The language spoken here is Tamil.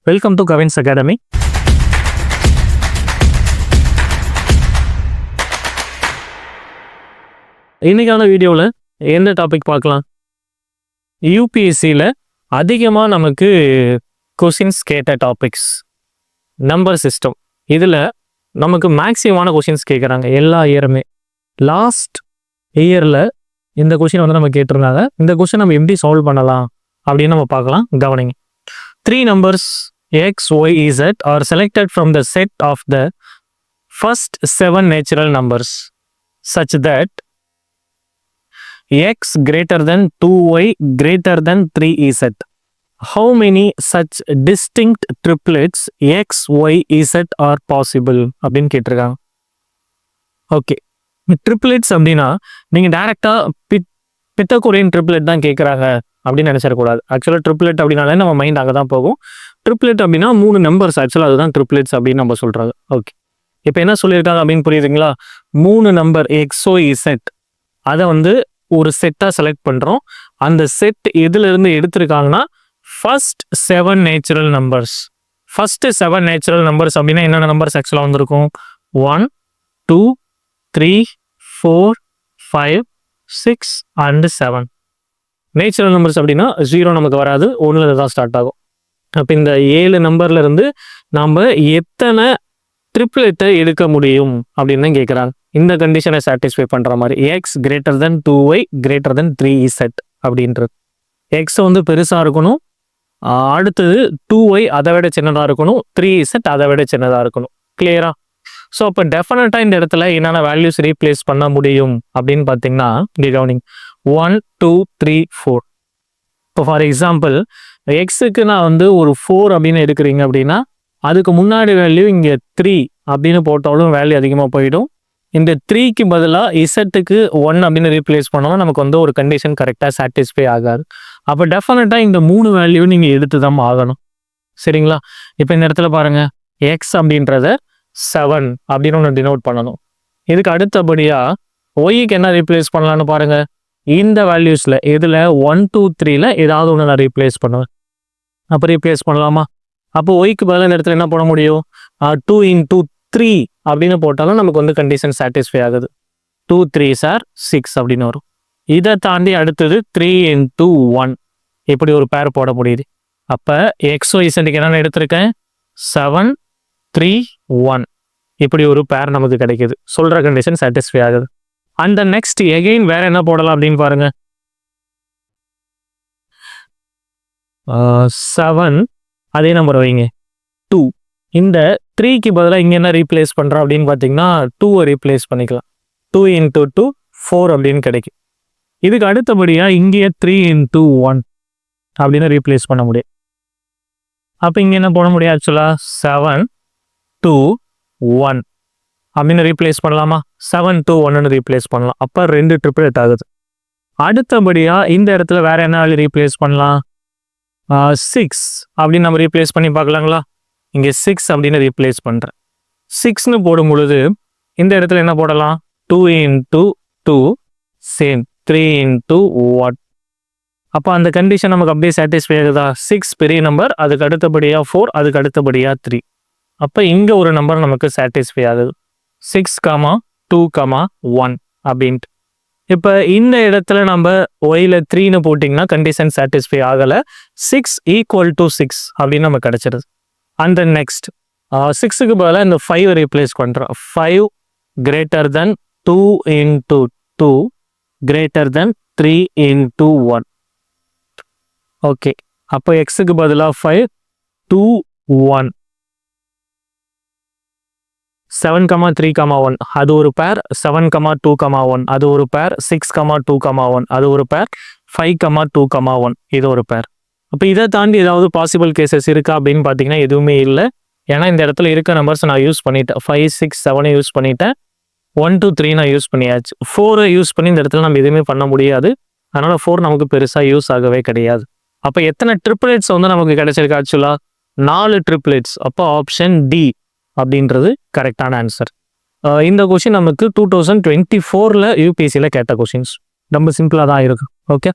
Welcome to Cavin's academy. இன்னைக்கான வீடியோவில் எந்த டாபிக் பார்க்கலாம்? யூபிஎஸ்சியில் அதிகமாக நமக்கு கொஷின்ஸ் கேட்ட டாபிக்ஸ் நம்பர் சிஸ்டம். இதில் நமக்கு மேக்ஸிமமான கொஷின்ஸ் கேட்குறாங்க எல்லா இயருமே. லாஸ்ட் இயரில் இந்த கொஷின் வந்து நம்ம கேட்டிருந்தாங்க. இந்த கொஷின் நம்ம எப்படி சால்வ் பண்ணலாம் அப்படின்னு நம்ம பார்க்கலாம். கவனிங்க. 3 numbers x, y, z are selected from the set of the first 7 natural numbers such that x greater than 2y greater than 3z. How many such distinct triplets x, y, z are possible அப்படின்னு கேட்டிருக்காங்க. ஓகே, ட்ரிப்ளெட்ஸ் அப்படின்னா நீங்கள் டைரெக்டாக பித்தகோரியன் ட்ரிப்ளெட் தான் கேட்குறாங்க அப்படின்னு நினச்சிடக்கூடாது. ஆக்சுவலாக ட்ரிப்ளெட் அப்படின்னாலே நம்ம மைண்ட் அங்கே தான் போகும். ட்ரிப்ளெட் அப்படின்னா 3 நம்பர்ஸ், ஆக்சுவலாக அதுதான் ட்ரிப்ளெட்ஸ் அப்படின்னு நம்ம சொல்கிறாங்க. ஓகே, இப்போ என்ன சொல்லியிருக்காங்க அப்படின்னு புரியுதுங்களா? 3 நம்பர் XOY செட், அதை வந்து ஒரு செட்டாக செலக்ட் பண்ணுறோம். அந்த செட் எதுலேருந்து எடுத்திருக்காங்கன்னா first 7 natural numbers. First 7 natural numbers அப்படின்னா என்னென்ன நம்பர்ஸ் ஆக்சுவலாக வந்திருக்கும்? 1, 2, 3, 4, 5, 6 and 7. நேச்சுரல் நம்பர்ஸ் அப்படின்னா 0 நமக்கு வராது, 1 தான் ஸ்டார்ட் ஆகும். அப்போ இந்த 7 நம்பர்ல இருந்து நாம் எத்தனை ட்ரிப்ளெட்டை எடுக்க முடியும் அப்படின்னு தான் கேட்குறாங்க. இந்த கண்டிஷனை சாட்டிஸ்ஃபை பண்ணுற மாதிரி X greater than 2y greater than 3z அப்படின்றது. எக்ஸ் வந்து பெருசாக இருக்கணும், அடுத்தது 2y அதை விட சின்னதாக இருக்கணும், 3z அதை விட சின்னதாக இருக்கணும். கிளியரா? ஸோ அப்போ டெஃபினட்டாக இந்த இடத்துல என்னென்ன வேல்யூஸ் ரீப்ளேஸ் பண்ண முடியும் அப்படின்னு பார்த்தீங்கன்னா, கவனிங் 1, 2, 3, 4. இப்போ ஃபார் எக்ஸாம்பிள் எக்ஸுக்கு நான் வந்து ஒரு 4 அப்படின்னு எடுக்கிறீங்க அப்படின்னா அதுக்கு முன்னாடி வேல்யூ இங்கே 3 அப்படின்னு போட்டாலும் வேல்யூ அதிகமாக போயிடும். இந்த 3க்கு பதிலாக இசட்டுக்கு 1 அப்படின்னு ரீப்ளேஸ் பண்ணோம்னா நமக்கு வந்து ஒரு கண்டிஷன் கரெக்டாக சாட்டிஸ்ஃபை ஆகாது. அப்போ டெஃபினட்டாக இந்த 3 வேல்யூ நீங்கள் எடுத்து தான் ஆகணும். சரிங்களா? இப்போ இந்த இடத்துல பாருங்கள், எக்ஸ் அப்படின்றத 7 அப்படின்னு ஒன்று டினோட் பண்ணணும். இதுக்கு அடுத்தபடியாக ஒய்க்கு என்ன ரீப்ளேஸ் பண்ணலான்னு பாருங்கள். இந்த வேல்யூஸில் இதில் 1, 2, 3ல ஏதாவது ஒன்று நான் ரீப்ளேஸ் பண்ணுவேன். அப்போ ரீப்ளேஸ் பண்ணலாமா? அப்போ ஒய்க்கு பதிலாக இந்த இடத்துல என்ன பண்ண முடியும்? 2 into 3 அப்படின்னு போட்டாலும் நமக்கு வந்து கண்டிஷன் சாட்டிஸ்ஃபை ஆகுது. 2 3s are 6 அப்படின்னு வரும். இதை தாண்டி அடுத்தது 3 into 1 இப்படி ஒரு பேர் போட முடியுது. அப்போ XY சென்ட்டுக்கு என்னென்ன எடுத்திருக்கேன்? 7, 3, 1 இப்படி ஒரு பேர் நமக்கு கிடைக்குது. சொல்கிற கண்டிஷன் சாட்டிஸ்ஃபை ஆகுது. அந்த நெக்ஸ்ட் எகெயின் வேற என்ன போடலாம் அப்படின்னு பாருங்க. 7 அதே நம்பர் வைங்க, 2. இந்த 3க்கு பதிலாக இங்கே என்ன ரீப்ளேஸ் பண்ணுறோம் அப்படின்னு பார்த்தீங்கன்னா 2 ரீப்ளேஸ் பண்ணிக்கலாம். 2 into 2 4 அப்படின்னு கிடைக்கும். இதுக்கு அடுத்தபடியாக இங்கேயே 3 into 1 அப்படின்னு ரீப்ளேஸ் பண்ண முடியும். அப்போ இங்கே என்ன போட முடியும்? ஆக்சுவலாக 7, 2, 1 அப்படின்னு ரீப்ளேஸ் பண்ணலாமா? 7, 2, 1ன்னு ரீப்ளேஸ் பண்ணலாம். அப்போ 2 ட்ரிப்ளெட் ஆகுது. அடுத்தபடியாக இந்த இடத்துல வேற என்ன வேல்யூ ரீப்ளேஸ் பண்ணலாம்? 6 அப்படின்னு நம்ம ரீப்ளேஸ் பண்ணி பார்க்கலாங்களா? இங்கே 6 அப்படின்னு ரீப்ளேஸ் பண்ணுறேன். 6ன்னு போடும் பொழுது இந்த இடத்துல என்ன போடலாம்? 2 into 2 சேம் 3 into 1. அப்போ அந்த கண்டிஷன் நமக்கு அப்படியே சாட்டிஸ்ஃபை ஆகுதா? 6 பெரிய நம்பர், அதுக்கு அடுத்தபடியாக 4, அதுக்கு அடுத்தபடியாக 3. அப்போ இங்கே ஒரு நம்பர் நமக்கு சாட்டிஸ்ஃபை ஆகுது. 6, 2, 1 அப்படின்ட்டு. இப்போ இந்த இடத்துல நம்ம ஒயில் 3ன்னு போட்டிங்கன்னா கண்டிஷன் சாட்டிஸ்ஃபை ஆகலை. 6 = 6 அப்படின்னு நமக்கு கிடச்சிருது. அந்த நெக்ஸ்ட் 6க்கு பதிலாக இந்த 5 ரீப்ளேஸ் பண்ணுறோம். 5 greater than 2 into 2 greater than 3 into 1. Okay, அப்போ எக்ஸுக்கு பதிலாக 5, 2, 1, 7, 3, 1 அது ஒரு பேர், 7, 2, 1 அது ஒரு பேர், 6, 2, 1 அது ஒரு பேர், 5, 2, 1 இது ஒரு பேர். அப்போ இதை தாண்டி ஏதாவது பாசிபிள் கேசஸ் இருக்கா அப்படின்னு பார்த்தீங்கன்னா எதுவுமே இல்லை. ஏன்னா இந்த இடத்துல இருக்க நம்பர்ஸ் நான் யூஸ் பண்ணிட்டேன். 5, 6, 7 யூஸ் பண்ணிட்டேன். 1, 2, 3 நான் யூஸ் பண்ணியாச்சு. 4 யூஸ் பண்ணி இந்த இடத்துல நம்ம எதுவுமே பண்ண முடியாது. அதனால 4 நமக்கு பெருசாக யூஸ் ஆகவே கிடையாது. அப்போ எத்தனை ட்ரிப்ளெட்ஸ் வந்து நமக்கு கிடைச்சிருக்கு? ஆக்சுவலாக 4 ட்ரிப்ளெட்ஸ். அப்போ ஆப்ஷன் டி அப்படின்றது கரெக்டான ஆன்சர். இந்த கொஷின் நமக்கு 2024ல் யூபிஎஸ்சியில் கேட்ட கொஷின்ஸ். ரொம்ப சிம்பிளாக தான் இருக்கும். ஓகே.